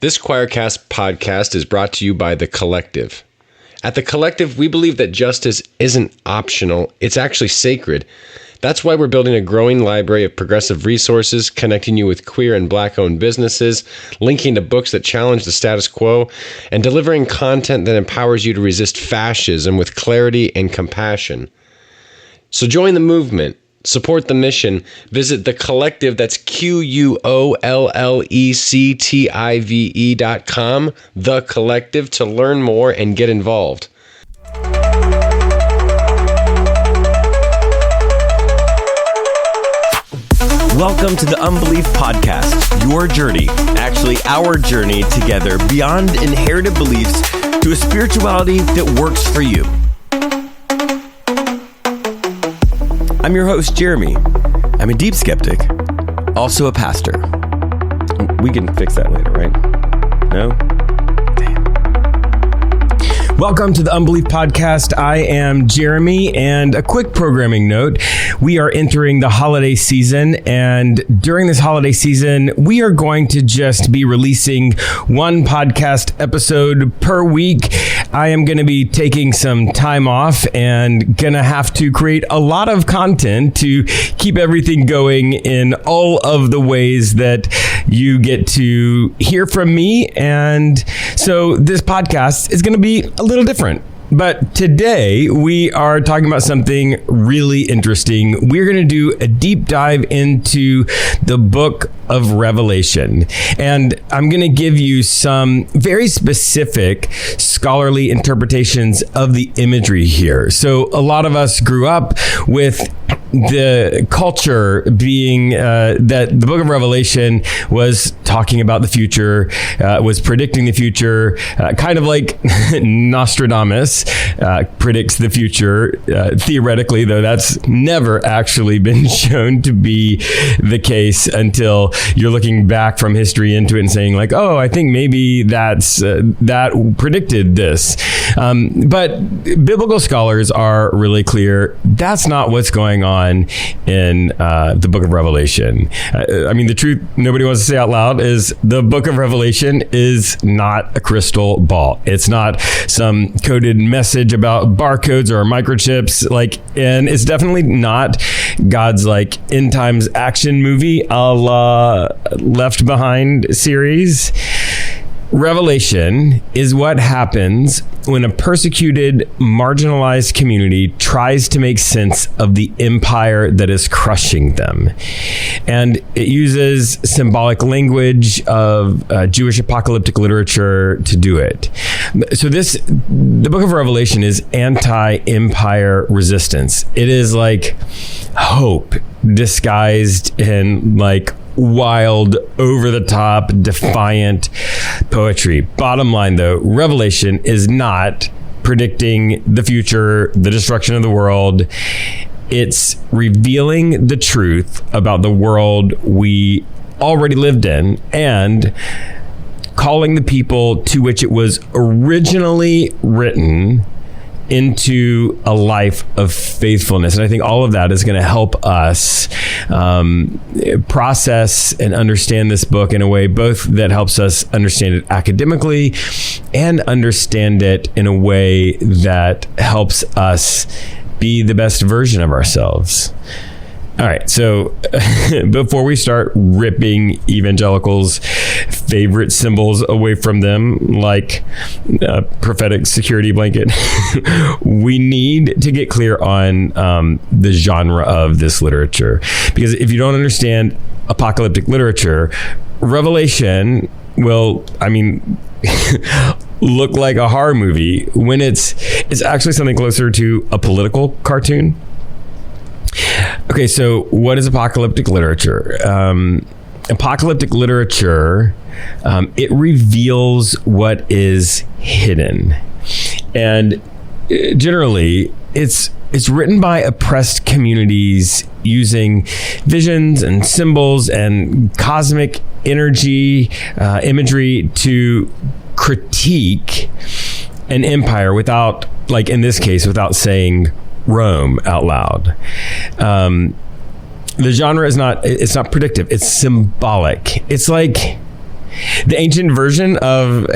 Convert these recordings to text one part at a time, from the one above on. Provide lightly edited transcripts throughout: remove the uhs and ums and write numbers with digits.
This Choircast podcast is brought to you by The Collective. At The Collective, we believe that justice isn't optional, it's actually sacred. That's why we're building a growing library of progressive resources, connecting you with queer and Black-owned businesses, linking to books that challenge the status quo, and delivering content that empowers you to resist fascism with clarity and compassion. So join the movement. Support the mission. Visit The Collective, that's QUOLLECTIVE.com, The Collective, to learn more and get involved. Welcome to the Unbelief Podcast, your journey, actually our journey together beyond inherited beliefs to a spirituality that works for you. I'm your host, Jeremy. I'm a deep skeptic, also a pastor. We can fix that later, right? No? Damn. Welcome to the Unbelief Podcast. I am Jeremy, and a quick programming note. We are entering the holiday season, and during this holiday season, we are going to just be releasing one podcast episode per week. I am going to be taking some time off and going to have to create a lot of content to keep everything going in all of the ways that you get to hear from me. And so this podcast is going to be a little different. But today we are talking about something really interesting. We're going to do a deep dive into the book of Revelation. And I'm going to give you some very specific scholarly interpretations of the imagery here. So a lot of us grew up with the culture being that the book of Revelation was talking about the future, was predicting the future, kind of like Nostradamus predicts the future, theoretically, though that's never actually been shown to be the case until you're looking back from history into it and saying like, oh, I think maybe that predicted this. But biblical scholars are really clear. That's not what's going on in the book of Revelation. I mean, the truth nobody wants to say out loud is the book of Revelation is not a crystal ball. It's not some coded message about barcodes or microchips, and it's definitely not God's end times action movie a la Left Behind series. Revelation is what happens when a persecuted, marginalized community tries to make sense of the empire that is crushing them. And it uses symbolic language of Jewish apocalyptic literature to do it. So the book of Revelation is anti-empire resistance. It is like hope disguised in wild, over-the-top, defiant poetry. Bottom line, though, Revelation is not predicting the future, the destruction of the world. It's revealing the truth about the world we already lived in and calling the people to which it was originally written into a life of faithfulness. And I think all of that is going to help us process and understand this book in a way both that helps us understand it academically and understand it in a way that helps us be the best version of ourselves. All right, so before we start ripping evangelicals' favorite symbols away from them, like a prophetic security blanket, we need to get clear on the genre of this literature. Because if you don't understand apocalyptic literature, Revelation will, look like a horror movie when it's actually something closer to a political cartoon. Okay, so what is apocalyptic literature? Apocalyptic literature, it reveals what is hidden. And generally, it's written by oppressed communities using visions and symbols and cosmic energy, imagery to critique an empire without, in this case, without saying Rome out loud. The genre is not predictive. It's symbolic. It's like the ancient version of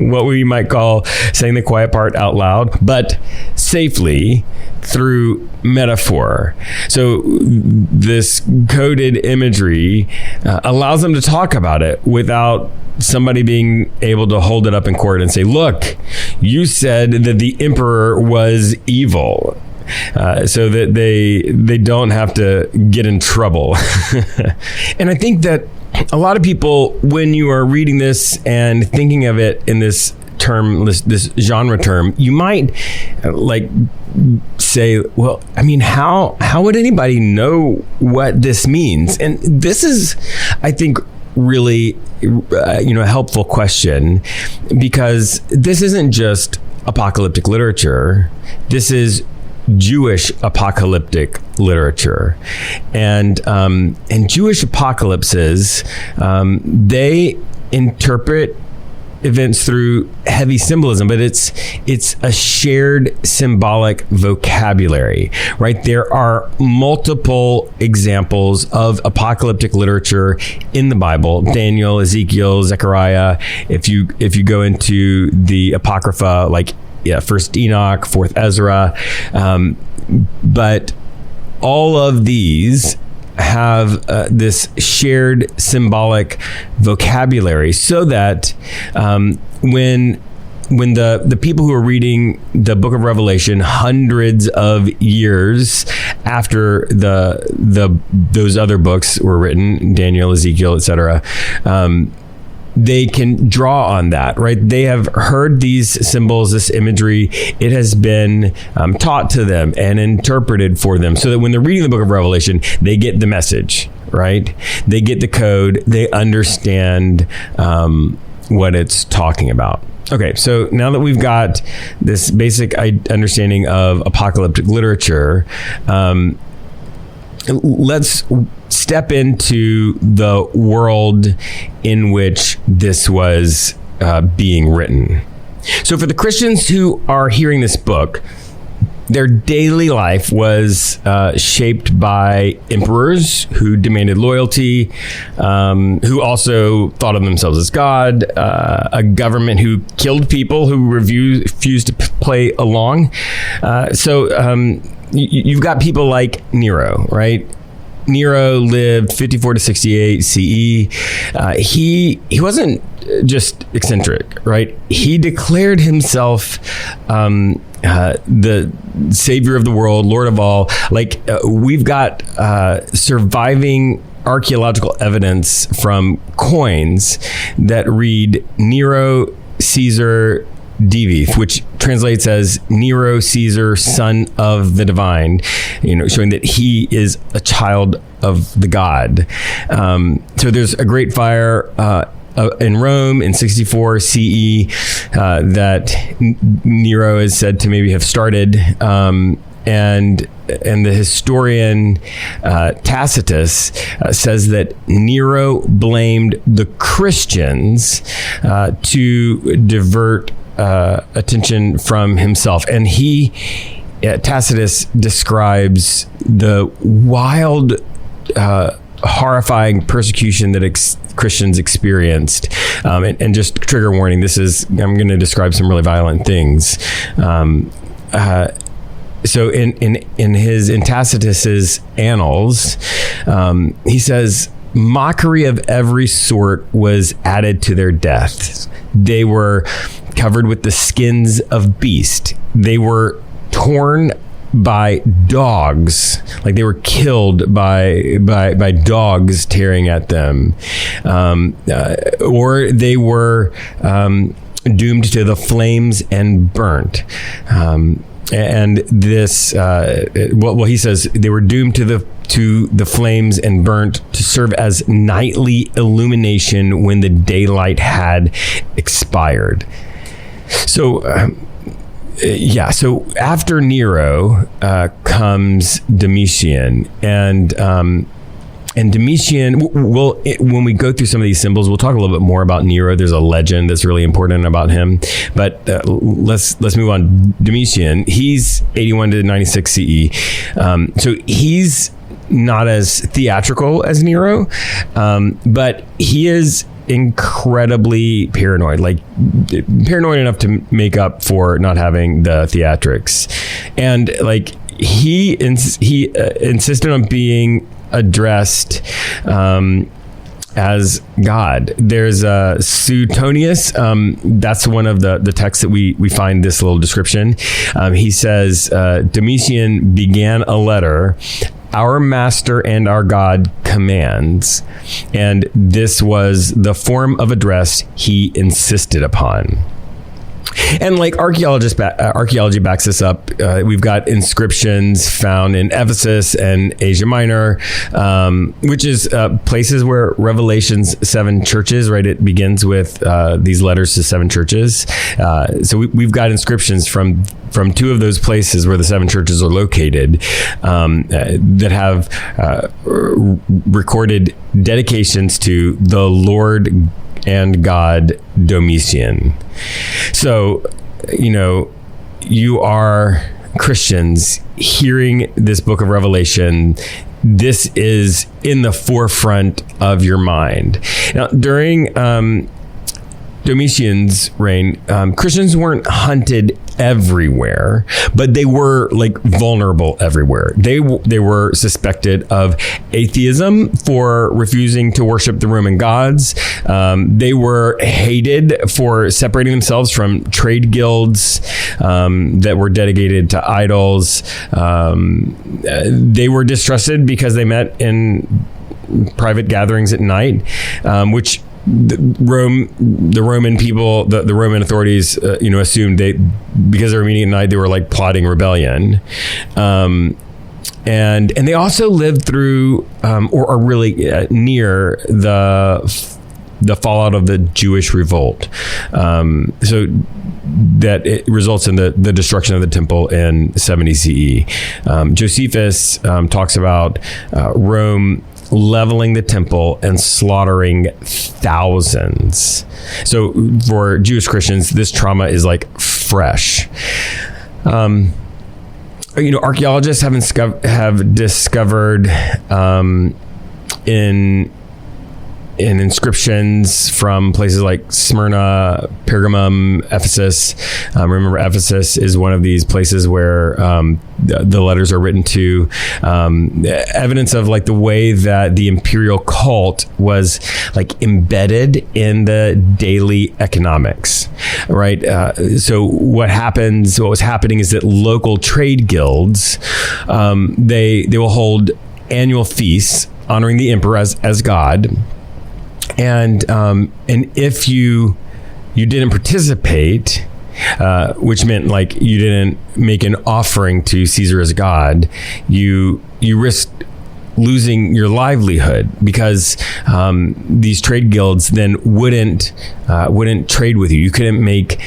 what we might call saying the quiet part out loud, but safely through metaphor. So this coded imagery allows them to talk about it without somebody being able to hold it up in court and say, look, you said that the emperor was evil. So that they don't have to get in trouble. And I think that a lot of people, when you are reading this and thinking of it in this term, this genre term, you might say, well, I mean, how would anybody know what this means? And this is, I think, really a helpful question, because this isn't just apocalyptic literature. This is Jewish apocalyptic literature, and Jewish apocalypses, they interpret events through heavy symbolism, but it's a shared symbolic vocabulary, right? There are multiple examples of apocalyptic literature in the Bible: Daniel, Ezekiel, Zechariah. If you go into the Apocrypha, like First Enoch, Fourth Ezra, but all of these have this shared symbolic vocabulary, so that when the people who are reading the Book of Revelation hundreds of years after those other books were written, Daniel, Ezekiel, etc., they can draw on that, right? They have heard these symbols, this imagery. It has been taught to them and interpreted for them, so that when they're reading the Book of Revelation, they get the message, right? They get the code. They understand what it's talking about. Okay, so now that we've got this basic understanding of apocalyptic literature, let's step into the world in which this was being written. So for the Christians who are hearing this book, their daily life was shaped by emperors who demanded loyalty, who also thought of themselves as God, a government who killed people who refused to play along. So you've got people like Nero, right? Nero lived 54 to 68 CE. He wasn't just eccentric, right? He declared himself the savior of the world, Lord of all. We've got surviving archaeological evidence from coins that read Nero Caesar Divith, which translates as Nero Caesar, son of the divine, showing that he is a child of the god. So there's a great fire in Rome in 64 CE that Nero is said to maybe have started, and the historian Tacitus says that Nero blamed the Christians to divert attention from himself. And Tacitus describes the wild, horrifying persecution that Christians experienced. And just trigger warning, I'm going to describe some really violent things. So in Tacitus's annals, he says, mockery of every sort was added to their deaths. They were covered with the skins of beasts. They were torn by dogs, like they were killed by dogs tearing at them, or they were doomed to the flames and burnt. And this, he says they were doomed to the flames and burnt to serve as nightly illumination when the daylight had expired. So, so after Nero comes Domitian, and Domitian, when we go through some of these symbols, we'll talk a little bit more about Nero. There's a legend that's really important about him, but let's move on. Domitian, he's 81 to 96 CE. So he's not as theatrical as Nero, but he is incredibly paranoid, like paranoid enough to make up for not having the theatrics. And like he insisted on being addressed as God. There's Suetonius. That's one of the texts that we find this little description. He says, Domitian began a letter, "Our master and our God commands," and this was the form of address he insisted upon. And like archaeology backs this up. We've got inscriptions found in Ephesus and Asia Minor, which is places where Revelation's 7 churches, right? It begins with these letters to 7 churches. So we've got inscriptions from 2 of those places where the 7 churches are located that have recorded dedications to the Lord and God Domitian. So, you are Christians hearing this book of Revelation. This is in the forefront of your mind. Now, during Domitian's reign, Christians weren't hunted everywhere, but they were like vulnerable everywhere. They were suspected of atheism for refusing to worship the Roman gods. They were hated for separating themselves from trade guilds that were dedicated to idols. They were distrusted because they met in private gatherings at night, which the Roman people, the Roman authorities, assumed because they were meeting at night, they were like plotting rebellion. And they also lived through, or are really near the fallout of the Jewish revolt. So that it results in the destruction of the temple in 70 CE. Josephus talks about Rome leveling the temple and slaughtering thousands. So for Jewish Christians, this trauma is like fresh. Archaeologists have discovered in inscriptions from places like Smyrna, Pergamum, Ephesus. Remember, Ephesus is one of these places where the letters are written to. Evidence of like the way that the imperial cult was like embedded in the daily economics, right? So what was happening is that local trade guilds, they will hold annual feasts honoring the emperor as God. And if you didn't participate, which meant like you didn't make an offering to Caesar as God, you risked losing your livelihood because these trade guilds then wouldn't trade with you. You couldn't make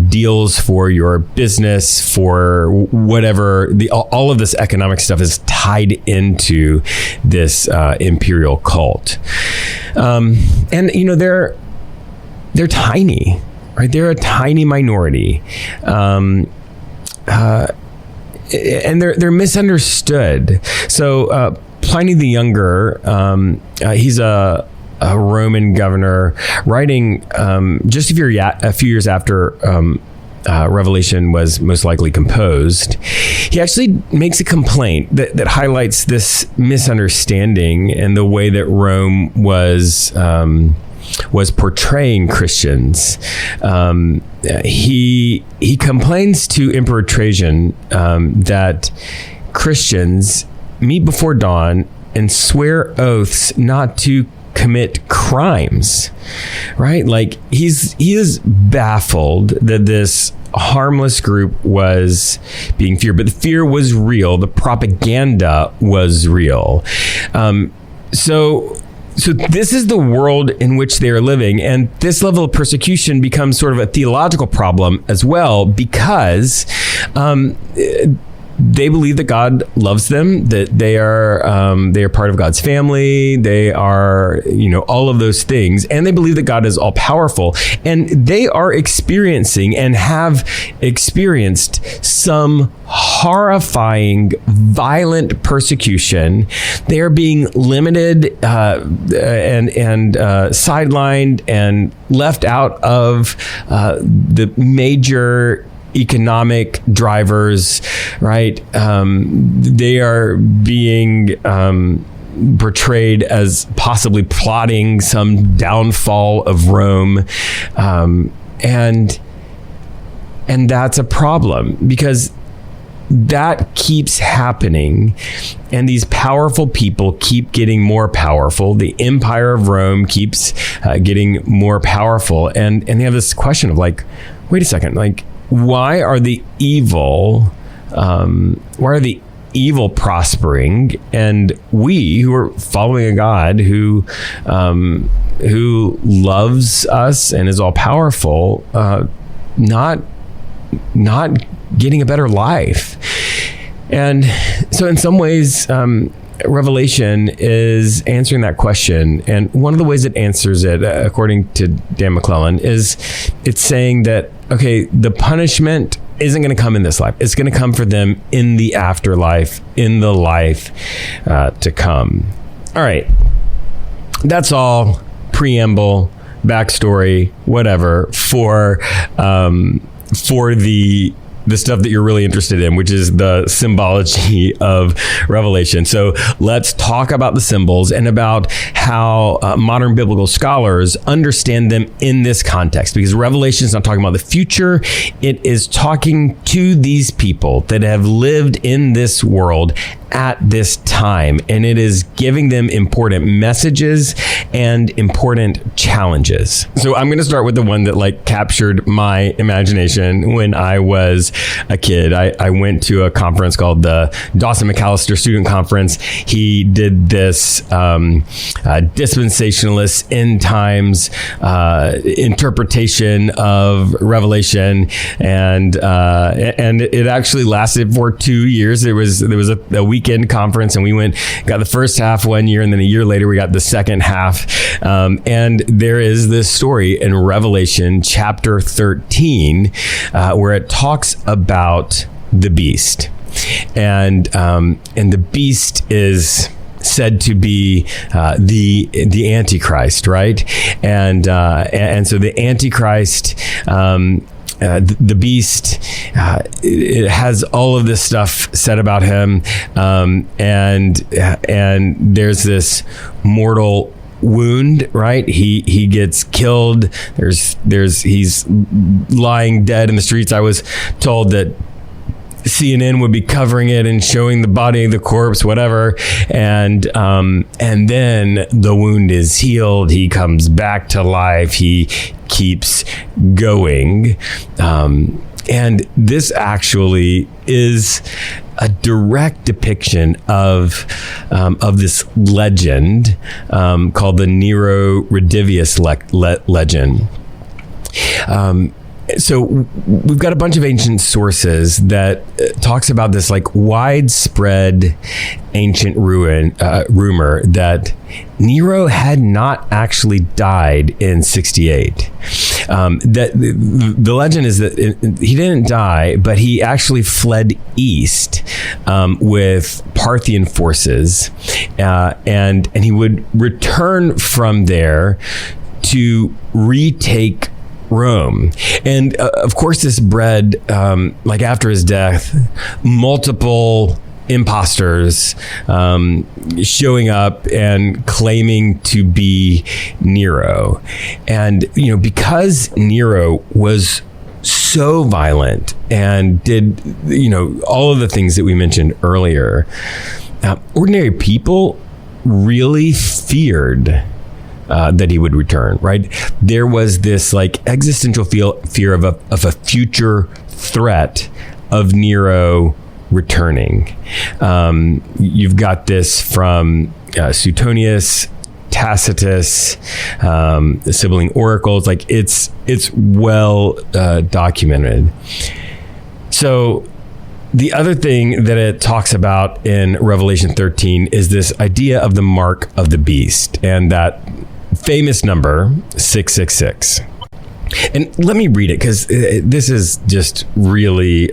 deals for your business, for whatever. All of this economic stuff is tied into this imperial cult, and they're tiny, right? They're a tiny minority. And they're misunderstood. So Pliny the Younger, he's a Roman governor, writing just a few years after Revelation was most likely composed. He actually makes a complaint that highlights this misunderstanding and the way that Rome was portraying Christians. He complains to Emperor Trajan that Christians meet before dawn and swear oaths not to commit crimes, right? Like he is baffled that this harmless group was being feared, but the fear was real. The propaganda was real. So this is the world in which they are living. And this level of persecution becomes sort of a theological problem as well, because they believe that God loves them, that they are part of God's family. They are, all of those things. And they believe that God is all powerful. And they are experiencing and have experienced some horrifying, violent persecution. They are being limited and sidelined and left out of the major economic drivers, right? They are being portrayed as possibly plotting some downfall of Rome, and that's a problem, because that keeps happening, and these powerful people keep getting more powerful. The Empire of Rome keeps getting more powerful, and they have this question of like, wait a second, like, why are the evil prospering, and we who are following a God who loves us and is all powerful, not getting a better life? And so in some ways, Revelation is answering that question. And one of the ways it answers it, according to Dan McClellan, is it's saying that, okay, the punishment isn't going to come in this life. It's going to come for them in the afterlife, in the life to come. All right. That's all preamble, backstory, whatever, for the stuff that you're really interested in, which is the symbology of Revelation. So let's talk about the symbols and about how modern biblical scholars understand them in this context, because Revelation is not talking about the future. It is talking to these people that have lived in this world at this time, and it is giving them important messages and important challenges. So I'm going to start with the one that like captured my imagination when I was a kid. I went to a conference called the Dawson McAllister Student Conference. He did this dispensationalist end times interpretation of Revelation, and it actually lasted for 2 years. There was a weekend conference, and we got the first half one year, and then a year later we got the second half. And there is this story in Revelation chapter 13 where it talks about the beast, and the beast is said to be the Antichrist, right? And so the Antichrist, the beast, it has all of this stuff said about him, and there's this mortal wound, right? He gets killed. He's lying dead in the streets. I was told that CNN would be covering it and showing the body of the corpse, whatever, and then the wound is healed. He comes back to life. He keeps going, and this actually is a direct depiction of this legend called the Nero Redivius legend. So we've got a bunch of ancient sources that talks about this like widespread ancient rumor that Nero had not actually died in 68. That the legend is that he didn't die, but he actually fled east with Parthian forces, and he would return from there to retake Rome. And of course, this bred, like after his death, multiple imposters showing up and claiming to be Nero. And, because Nero was so violent and did, all of the things that we mentioned earlier, ordinary people really feared that he would return, right? There was this like existential fear of a future threat of Nero returning. You've got this from Suetonius, Tacitus, the sibling oracles. Like it's well documented. So the other thing that it talks about in Revelation 13 is this idea of the mark of the beast, and that famous number 666. And let me read it because this is just really,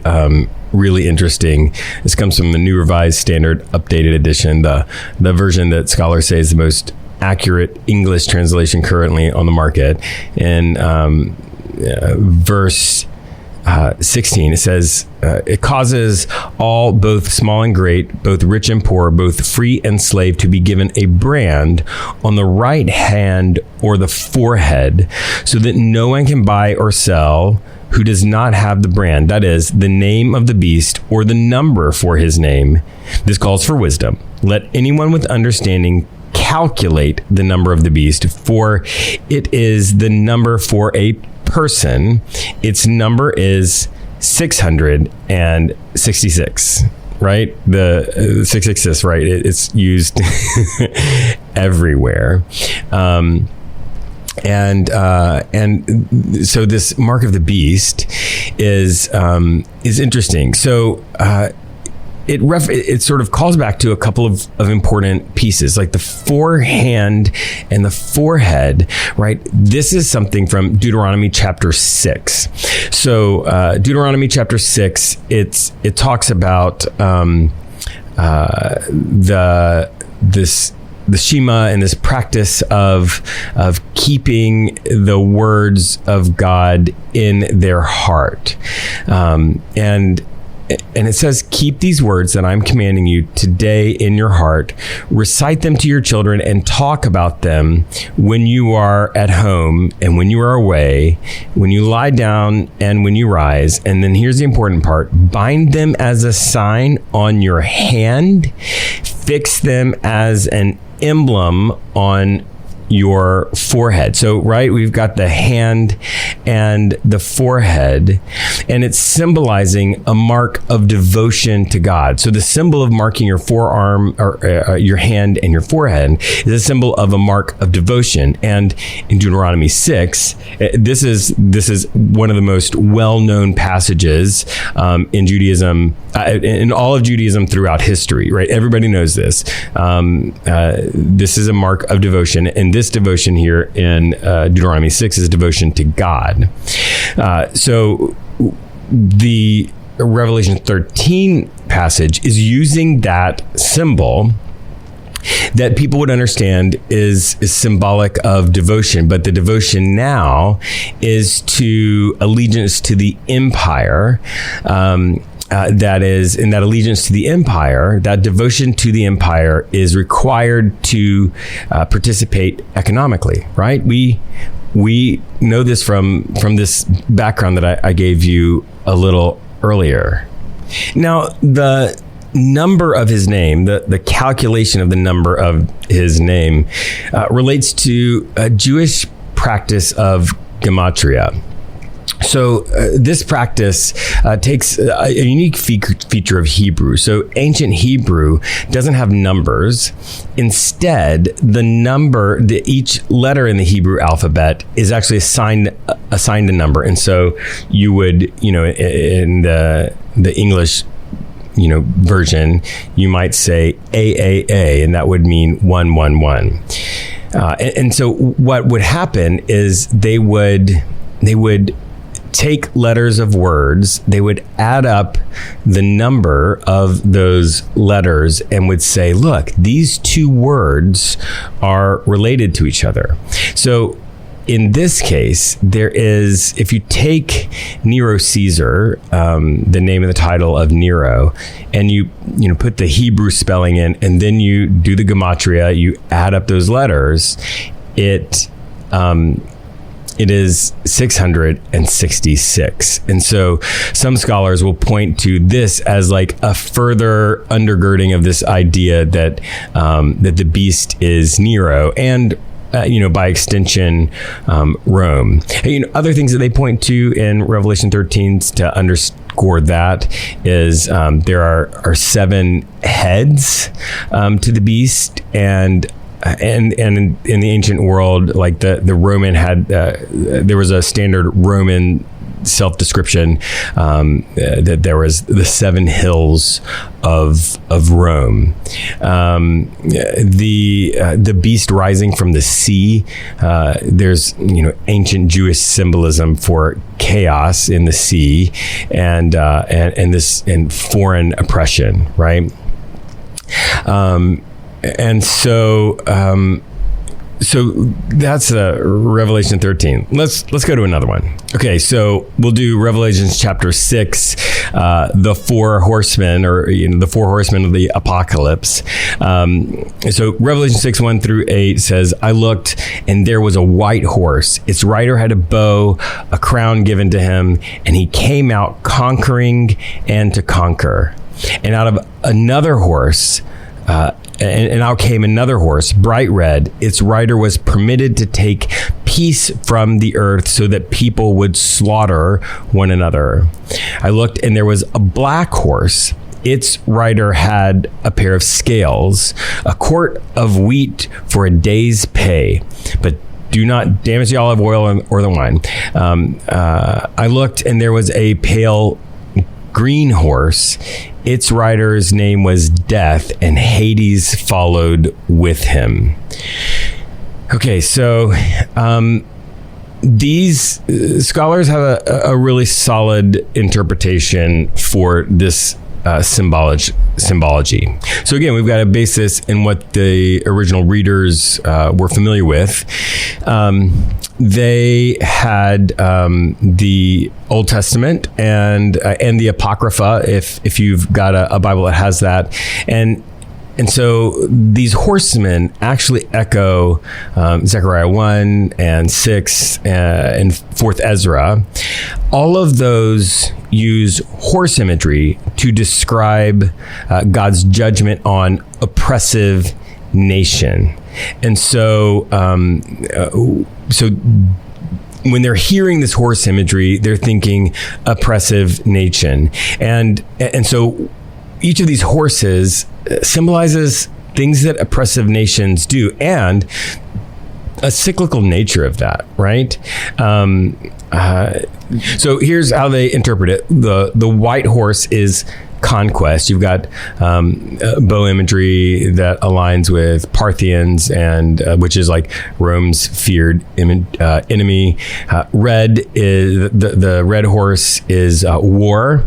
really interesting. This comes from the New Revised Standard Updated Edition, the version that scholars say is the most accurate English translation currently on the market. In verse 16, it says, it causes all, both small and great, both rich and poor, both free and slave, to be given a brand on the right hand or the forehead, so that no one can buy or sell who does not have the brand, that is, the name of the beast or the number for his name. This calls for wisdom. Let anyone with understanding calculate the number of the beast, for it is the number for a person. Its number is 666, right? The 666, right? It's used everywhere. And so this mark of the beast is interesting. So it sort of calls back to a couple of important pieces, like the forehand and the forehead, right? This is something from Deuteronomy chapter 6. So Deuteronomy chapter 6, it talks about the Shema and this practice of keeping the words of God in their heart. And it says, keep these words that I'm commanding you today in your heart, recite them to your children, and talk about them when you are at home and when you are away, when you lie down and when you rise. And then here's the important part: bind them as a sign on your hand, fix them as an emblem on your forehead. So, right, we've got the hand and the forehead, and it's symbolizing a mark of devotion to God. So the symbol of marking your forearm or your hand and your forehead is a symbol of a mark of devotion. And in Deuteronomy 6, this is one of the most well-known passages in Judaism, in all of Judaism throughout history, right? Everybody knows this. This is a mark of devotion, and this devotion here in Deuteronomy 6 is devotion to God. So the Revelation 13 passage is using that symbol that people would understand is symbolic of devotion, but the devotion now is to allegiance to the empire. That is, in that allegiance to the empire, that devotion to the empire is required to participate economically, right? We know this from this background that I gave you a little earlier. Now, the number of his name, the calculation of the number of his name, relates to a Jewish practice of gematria. So this practice takes a unique feature of Hebrew. So ancient Hebrew doesn't have numbers. Instead, each letter in the Hebrew alphabet is actually assigned a number. And so you would, in the English version, you might say AAA, and that would mean 111. And so what would happen is they would take letters of words, they would add up the number of those letters and would say, look, these two words are related to each other. So in this case, there is, if you take Nero Caesar, the name and the title of Nero, and you put the Hebrew spelling in, and then you do the gematria, you add up those letters, it is 666. And so some scholars will point to this as like a further undergirding of this idea that the beast is Nero and by extension, Rome. Other things that they point to in Revelation 13 to underscore that is there are 7 heads to the beast, and in the ancient world, like the Roman had, there was a standard Roman self-description that there was the 7 hills of Rome. The beast rising from the sea. There's ancient Jewish symbolism for chaos in the sea and foreign oppression, right? And so that's Revelation 13. Let's go to another one. Okay, so we'll do Revelation chapter 6, the 4 horsemen, or the 4 horsemen of the apocalypse. So Revelation 6, 1 through 8 says, I looked, and there was a white horse. Its rider had a bow, a crown given to him, and he came out conquering and to conquer. And out of another horse, and out came another horse, bright red. Its rider was permitted to take peace from the earth so that people would slaughter one another. I looked, and there was a black horse. Its rider had a pair of scales, a quart of wheat for a day's pay, but do not damage the olive oil or the wine. I looked, and there was a pale green horse. Its rider's name was Death, and Hades followed with him. Okay, so these scholars have a really solid interpretation for this symbology. So again, we've got to base this in what the original readers were familiar with. They had the Old Testament and the Apocrypha, if you've got a Bible that has that, and so these horsemen actually echo Zechariah 1 and 6 and 4th Ezra. All of those use horse imagery to describe God's judgment on oppressive nation. And so when they're hearing this horse imagery, they're thinking oppressive nation. And so each of these horses symbolizes things that oppressive nations do and a cyclical nature of that, right? So here's how they interpret it. The white horse is conquest. You've got bow imagery that aligns with Parthians, and which is like Rome's feared enemy. Red is the red horse is war.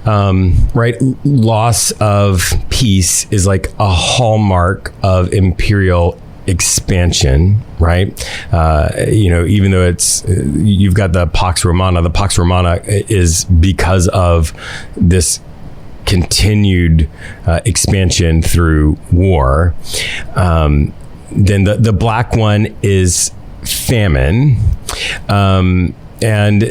Right? Loss of peace is like a hallmark of imperial expansion, right? Even though it's, you've got the Pax Romana is because of this continued expansion through war. Then the black one is famine. And,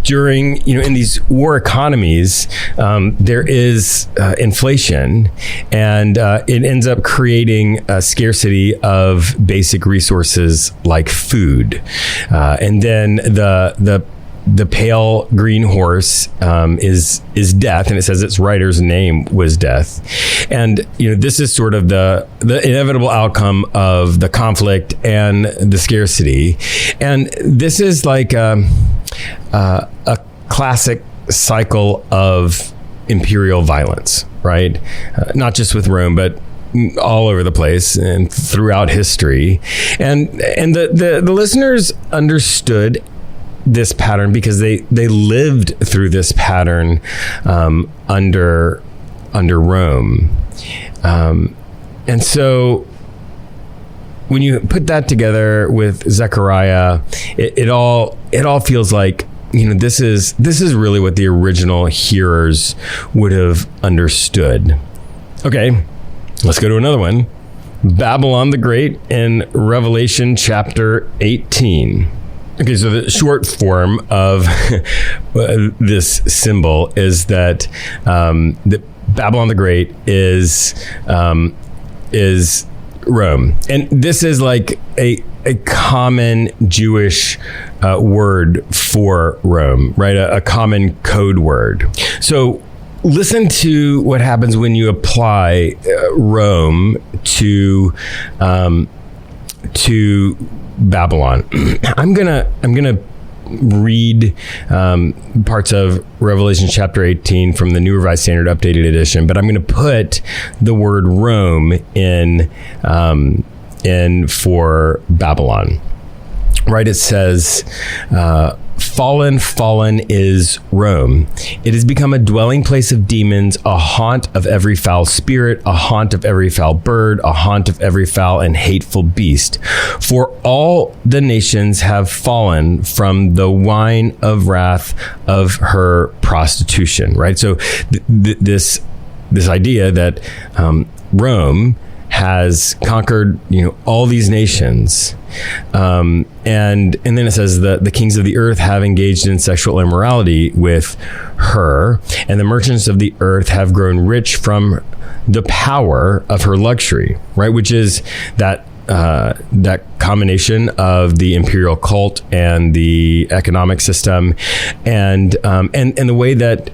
during, in these war economies, there is inflation, and it ends up creating a scarcity of basic resources like food. And then the pale green horse is Death, and it says its rider's name was Death. And this is sort of the inevitable outcome of the conflict and the scarcity. And this is like a classic cycle of imperial violence, right? Not just with Rome, but all over the place and throughout history. And the listeners understood this pattern because they lived through this pattern under Rome, and so when you put that together with Zechariah, it all feels like this is really what the original hearers would have understood. Okay, let's go to another one. Babylon the Great in Revelation chapter 18. Okay, so the short form of this symbol is that Babylon the Great is Rome, and this is like a common Jewish word for Rome, right? A common code word. So listen to what happens when you apply Rome to Babylon. I'm gonna read parts of Revelation chapter 18 from the New Revised Standard Updated Edition, but I'm going to put the word Rome in for Babylon. Right? It says, fallen is Rome. It has become a dwelling place of demons, a haunt of every foul spirit, a haunt of every foul bird, a haunt of every foul and hateful beast. For all the nations have fallen from the wine of wrath of her prostitution. Right? So this idea that Rome has conquered, all these nations. And then it says that the kings of the earth have engaged in sexual immorality with her, and the merchants of the earth have grown rich from the power of her luxury, right? Which is that combination of the imperial cult and the economic system, and the way that,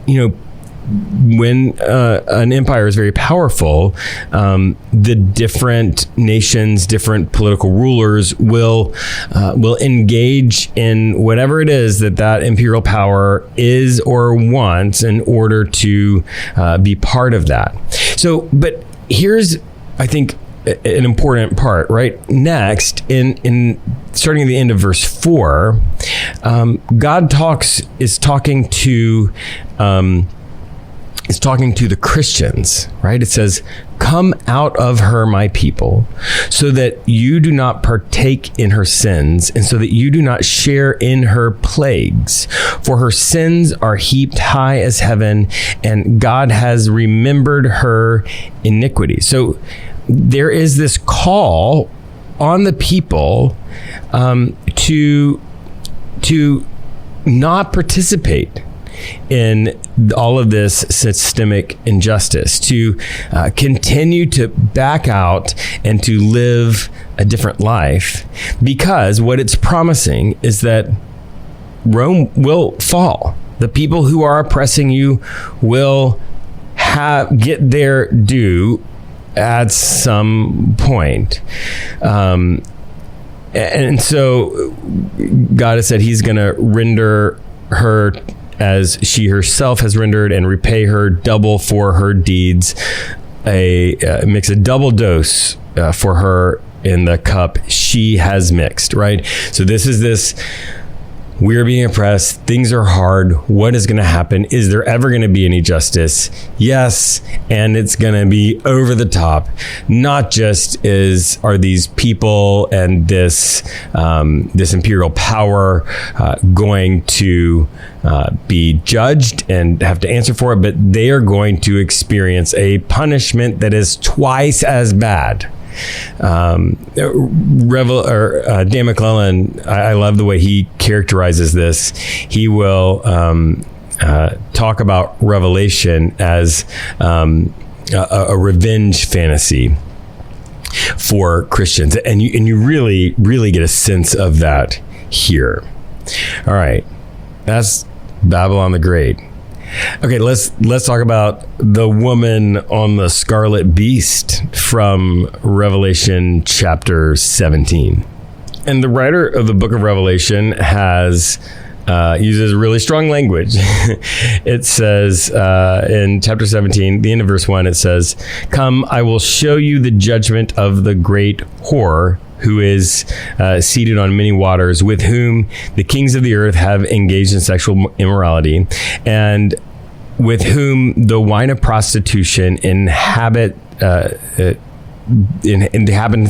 when an empire is very powerful, the different nations, different political rulers will engage in whatever it is that imperial power is or wants in order to be part of that. So, but here's, I think, an important part, right? Next, in starting at the end of verse 4, God is talking to the Christians, right? It says, "Come out of her, my people, so that you do not partake in her sins, and so that you do not share in her plagues. For her sins are heaped high as heaven, and God has remembered her iniquity." So there is this call on the people to not participate in all of this systemic injustice, to continue to back out and to live a different life, because what it's promising is that Rome will fall. The people who are oppressing you will get their due at some point. And so God has said he's going to render her as she herself has rendered, and repay her double for her deeds. Mix a double dose for her in the cup she has mixed, right? So this is this, we're being oppressed. Things are hard. What is going to happen? Is there ever going to be any justice? Yes. And it's going to be over the top. Not just are these people and this imperial power going to be judged and have to answer for it, but they are going to experience a punishment that is twice as bad. Dan McClellan, I love the way he characterizes this. He will talk about Revelation as a revenge fantasy for Christians, and you really, really get a sense of that here. All right, that's Babylon the Great. Okay, let's talk about the woman on the scarlet beast from Revelation chapter 17. And the writer of the book of Revelation uses really strong language. It says in chapter 17, the end of verse 1, it says, "Come, I will show you the judgment of the great whore, who is seated on many waters, with whom the kings of the earth have engaged in sexual immorality, and with whom the wine of prostitution inhabitants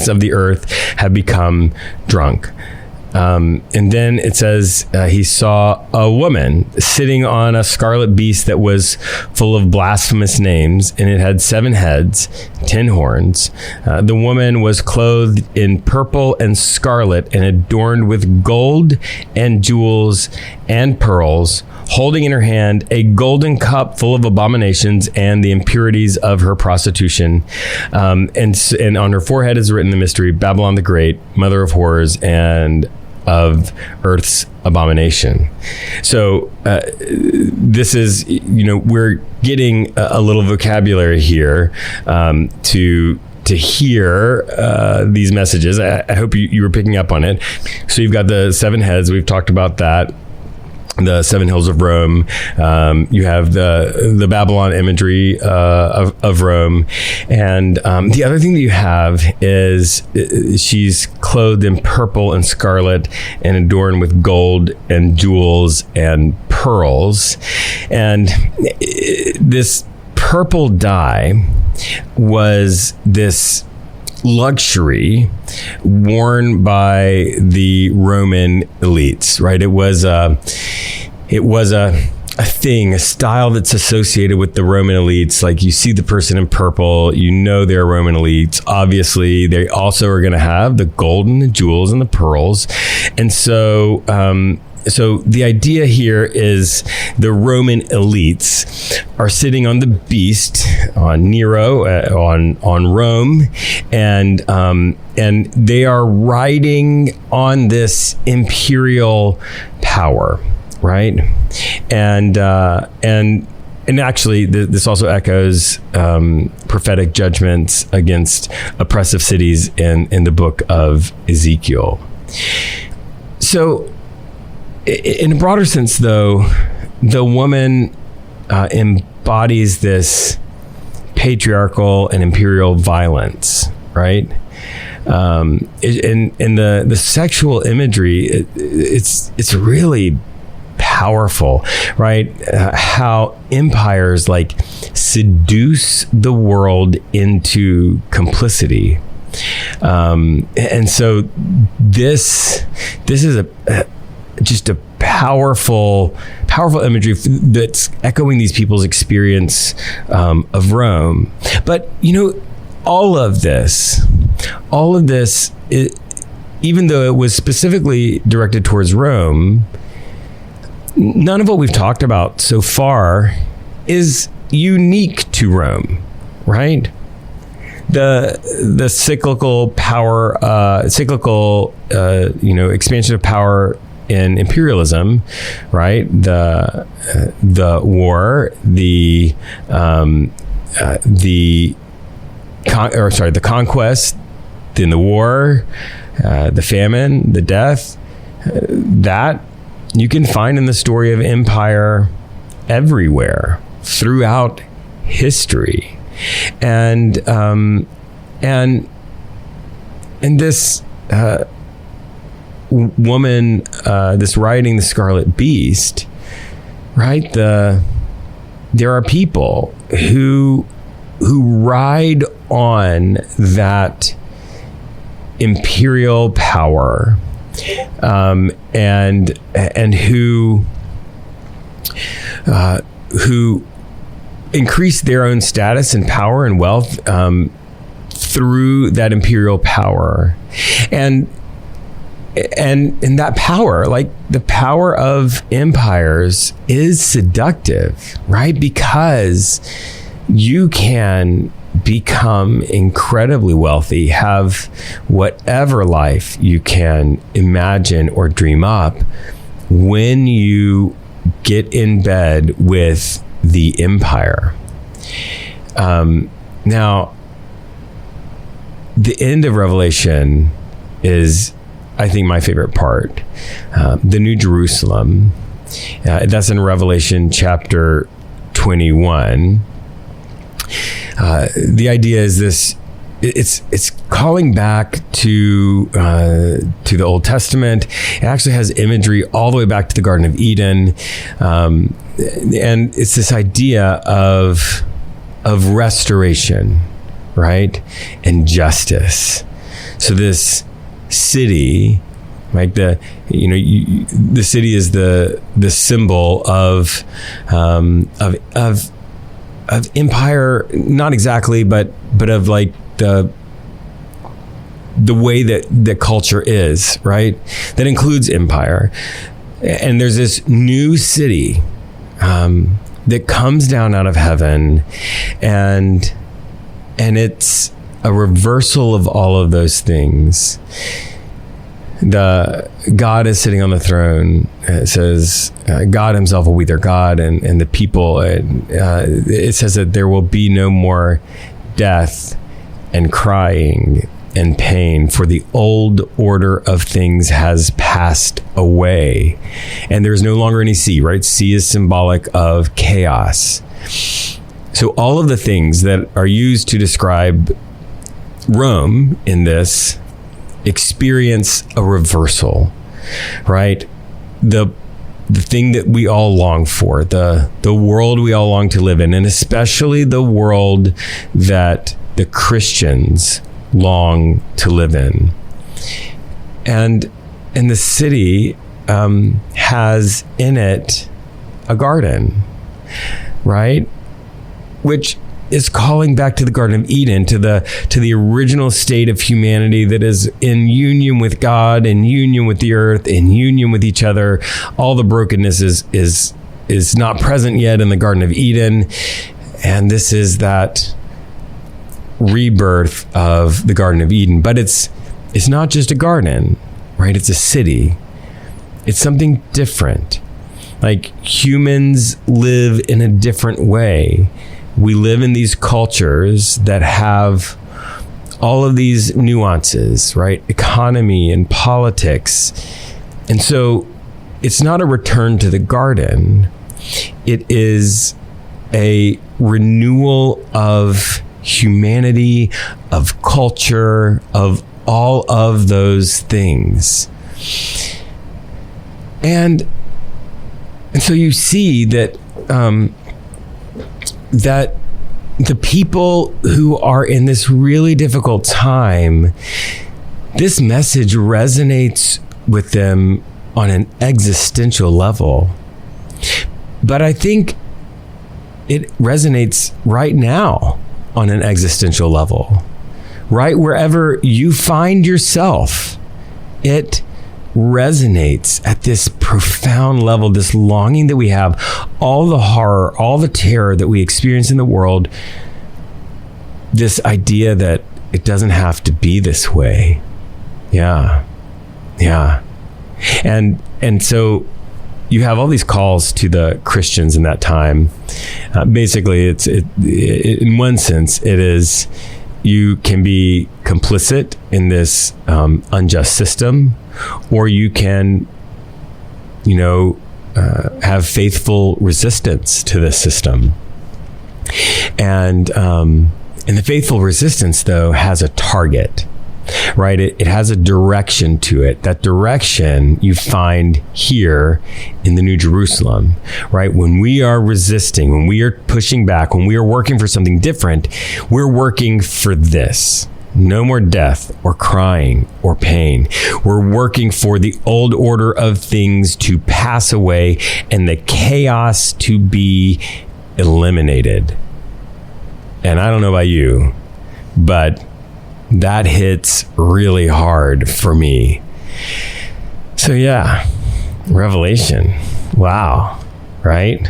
of the earth have become drunk." And then it says he saw a woman sitting on a scarlet beast that was full of blasphemous names, and it had 7 heads, 10 horns. The woman was clothed in purple and scarlet and adorned with gold and jewels and pearls, holding in her hand a golden cup full of abominations and the impurities of her prostitution. And on her forehead is written the mystery, Babylon the Great, mother of horrors and of earth's abomination. So this is, we're getting a little vocabulary here to hear these messages. I hope you were picking up on it. So you've got the 7 heads. We've talked about that. the seven hills of Rome. You have the Babylon imagery of Rome. And the other thing that you have is she's clothed in purple and scarlet and adorned with gold and jewels and pearls. And this purple dye was this luxury worn by the Roman elites, right? It was a thing, a style that's associated with the Roman elites. Like, you see the person in purple, you know they're Roman elites. Obviously, they also are going to have the gold and the jewels and the pearls. And so the idea here is the Roman elites are sitting on the beast, on Nero, on Rome, and they are riding on this imperial power, right? And actually, this also echoes prophetic judgments against oppressive cities in the book of Ezekiel. So, in a broader sense, though, the woman embodies this patriarchal and imperial violence, right? In the sexual imagery, it's really powerful, right? How empires like seduce the world into complicity. And so this is just a powerful imagery that's echoing these people's experience of Rome. But, all of this, even though it was specifically directed towards Rome, none of what we've talked about so far is unique to Rome, right? The cyclical power, expansion of power in imperialism, right? The war, the conquest, then the war, the famine, the death, that you can find in the story of empire everywhere throughout history. And this woman, this riding the scarlet beast, right? There are people who ride on that imperial power, and who increase their own status and power and wealth through that imperial power, and that power, like the power of empires, is seductive, right? Because you can become incredibly wealthy, have whatever life you can imagine or dream up when you get in bed with the empire. Now, the end of Revelation is, I think, my favorite part. The New Jerusalem. That's in Revelation chapter 21. The idea is this: it's calling back to the Old Testament. It actually has imagery all the way back to the Garden of Eden, and it's this idea of restoration, right, and justice. So this city, like the city is the symbol of empire, not exactly, but of like the way that culture is, right? That includes empire. And there's this new city that comes down out of heaven, and it's a reversal of all of those things. The God is sitting on the throne. It says God himself will be their God, and the people. It says that there will be no more death and crying and pain, for the old order of things has passed away. And there's no longer any sea, right? Sea is symbolic of chaos. So all of the things that are used to describe Rome in this experience a reversal, right? The thing that we all long for, the world we all long to live in, and especially the world that the Christians long to live in. And the city has in it a garden, right? Which is calling back to the Garden of Eden, to the original state of humanity that is in union with God, in union with the earth, in union with each other. All the brokenness is not present yet in the Garden of Eden. And this is that rebirth of the Garden of Eden. But it's not just a garden, right? It's a city. It's something different. Like, humans live in a different way. We live in these cultures that have all of these nuances, right? Economy and politics. And so it's not a return to the garden. It is a renewal of humanity, of culture, of all of those things. And so you see that that the people who are in this really difficult time, this message resonates with them on an existential level. But I think it resonates right now on an existential level. Right wherever you find yourself, it resonates at this profound level, this longing that we have, all the horror, all the terror that we experience in the world, this idea that it doesn't have to be this way. Yeah. And so you have all these calls to the Christians in that time. Basically, it in one sense, it is, you can be complicit in this unjust system, or you can, have faithful resistance to this system. And the faithful resistance, though, has a target, right? It has a direction to it. That direction you find here in the New Jerusalem, right? When we are resisting, when we are pushing back, when we are working for something different, we're working for this. No more death or crying or pain. We're working for the old order of things to pass away and the chaos to be eliminated. And I don't know about you, but that hits really hard for me. So yeah, Revelation. Wow, right?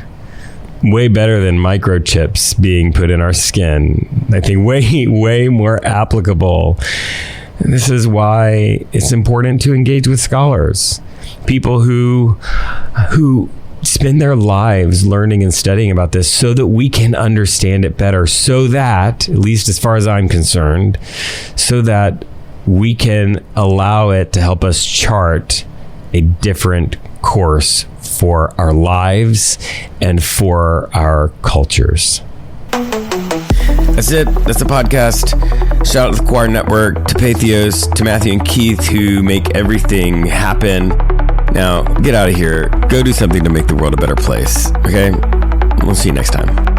Way better than microchips being put in our skin. I think way more applicable. And this is why it's important to engage with scholars, people who spend their lives learning and studying about this so that we can understand it better, so that, at least as far as I'm concerned, so that we can allow it to help us chart a different course for our lives and for our cultures. That's it. That's the podcast. Shout out to the Choir Network, to Patheos, to Matthew and Keith, who make everything happen. Now, get out of here. Go do something to make the world a better place. Okay? We'll see you next time.